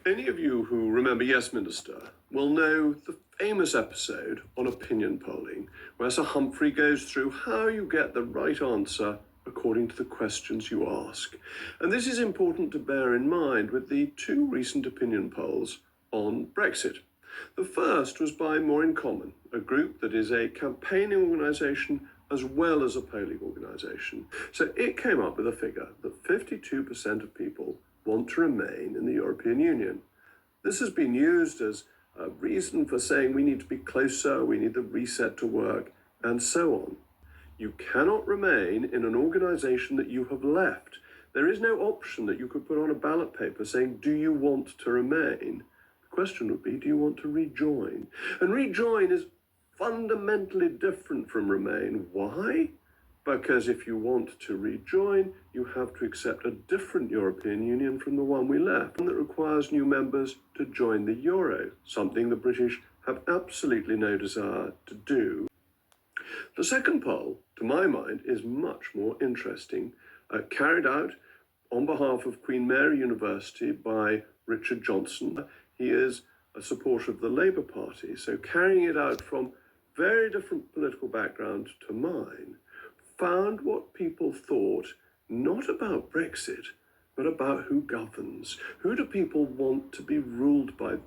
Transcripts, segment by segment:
Any of you who remember Yes Minister will know the famous episode on opinion polling, where Sir Humphrey goes through how you get the right answer according to the questions you ask. And this is important to bear in mind with the two recent opinion polls on Brexit. The first was by More in Common, a group that is a campaigning organisation as well as a polling organisation. So it came up with a figure that 52% of people want to remain in the European Union. This has been used as a reason for saying we need to be closer, we need the reset to work, and so on. You cannot remain in an organisation that you have left. There is no option that you could put on a ballot paper saying, do you want to remain? The question would be, do you want to rejoin? And rejoin is fundamentally different from remain. Why? Because if you want to rejoin, you have to accept a different European Union from the one we left, one that requires new members to join the euro, something the British have absolutely no desire to do. The second poll, to my mind, is much more interesting, carried out on behalf of Queen Mary University by Richard Johnson. He is a supporter of the Labour Party, so carrying it out from very different political background to mine, found what people thought not about Brexit, but about who governs. Who do people want to be ruled by?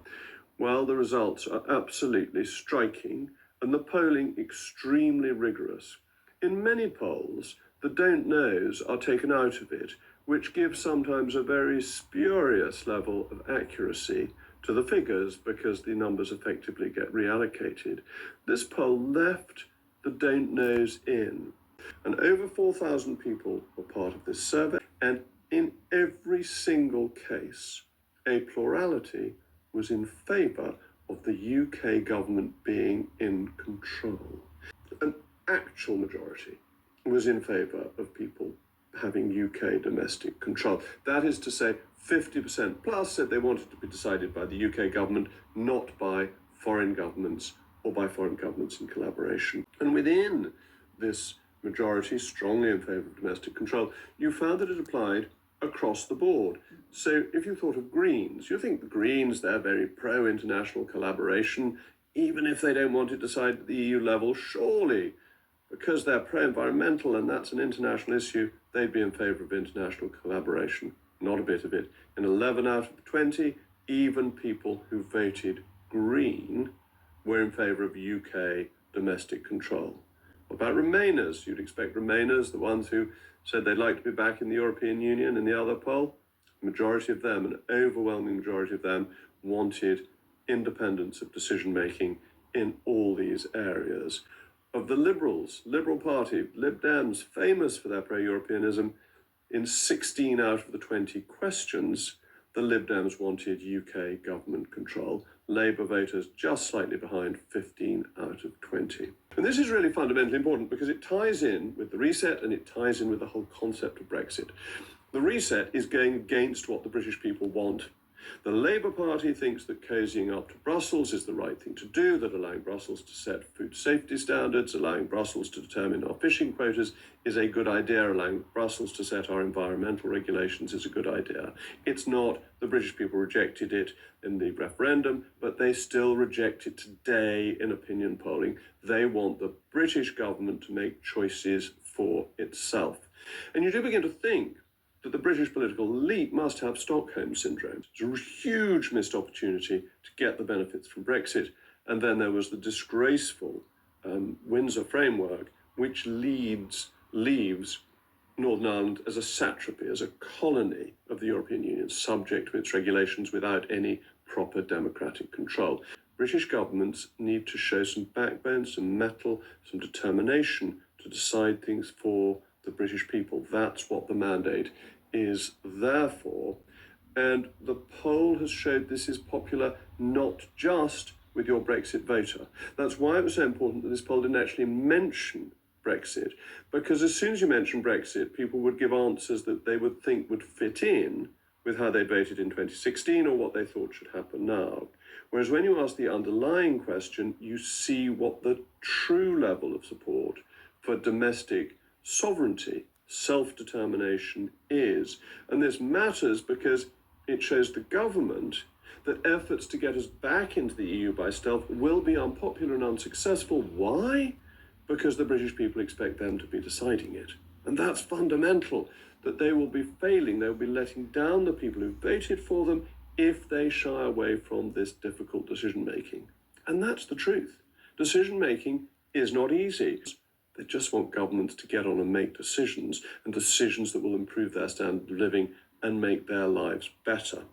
Well, the results are absolutely striking and the polling extremely rigorous. In many polls, the don't knows are taken out of it, which gives sometimes a very spurious level of accuracy to the figures because the numbers effectively get reallocated. This poll left the don't knows in. And over 4,000 people were part of this survey, and in every single case, a plurality was in favour of the UK government being in control. An actual majority was in favour of people having UK domestic control. That is to say, 50% plus said they wanted to be decided by the UK government, not by foreign governments or by foreign governments in collaboration. And within this majority strongly in favour of domestic control, you found that it applied across the board. So if you thought of Greens, you think the Greens, they're very pro-international collaboration, even if they don't want it decided at the EU level, surely, because they're pro-environmental and that's an international issue, they'd be in favour of international collaboration. Not a bit of it. In 11 out of the 20, even people who voted Green were in favour of UK domestic control. What about Remainers? You'd expect Remainers, the ones who said they'd like to be back in the European Union in the other poll, the majority of them, an overwhelming majority of them, wanted independence of decision-making in all these areas. Of the Liberals, Liberal Party, Lib Dems, famous for their pro-Europeanism, in 16 out of the 20 questions, the Lib Dems wanted UK government control. Labour voters just slightly behind, 15 out of 20. And this is really fundamentally important because it ties in with the reset and it ties in with the whole concept of Brexit. The reset is going against what the British people want. The Labour Party thinks that cozying up to Brussels is the right thing to do, that allowing Brussels to set food safety standards, allowing Brussels to determine our fishing quotas is a good idea, allowing Brussels to set our environmental regulations is a good idea. It's not. The British people rejected it in the referendum, but they still reject it today in opinion polling. They want the British government to make choices for itself. And you do begin to think that the British political elite must have Stockholm Syndrome. It's a huge missed opportunity to get the benefits from Brexit. And then there was the disgraceful Windsor Framework, which leaves Northern Ireland as a satrapy, as a colony of the European Union, subject to its regulations without any proper democratic control. British governments need to show some backbone, some mettle, some determination to decide things for the British people. That's what the mandate is there for. And the poll has showed this is popular not just with your Brexit voter. That's why it was so important that this poll didn't actually mention Brexit, because as soon as you mention Brexit, people would give answers that they would think would fit in with how they voted in 2016 or what they thought should happen now. Whereas when you ask the underlying question, you see what the true level of support for domestic sovereignty, self-determination is. And this matters because It shows the government that efforts to get us back into the EU by stealth will be unpopular and unsuccessful. Why? Because the British people expect them to be deciding it. And that's fundamental, that they will be failing, they will be letting down the people who voted for them if they shy away from this difficult decision-making. And that's the truth. Decision-making is not easy. They just want governments to get on and make decisions, and decisions that will improve their standard of living and make their lives better.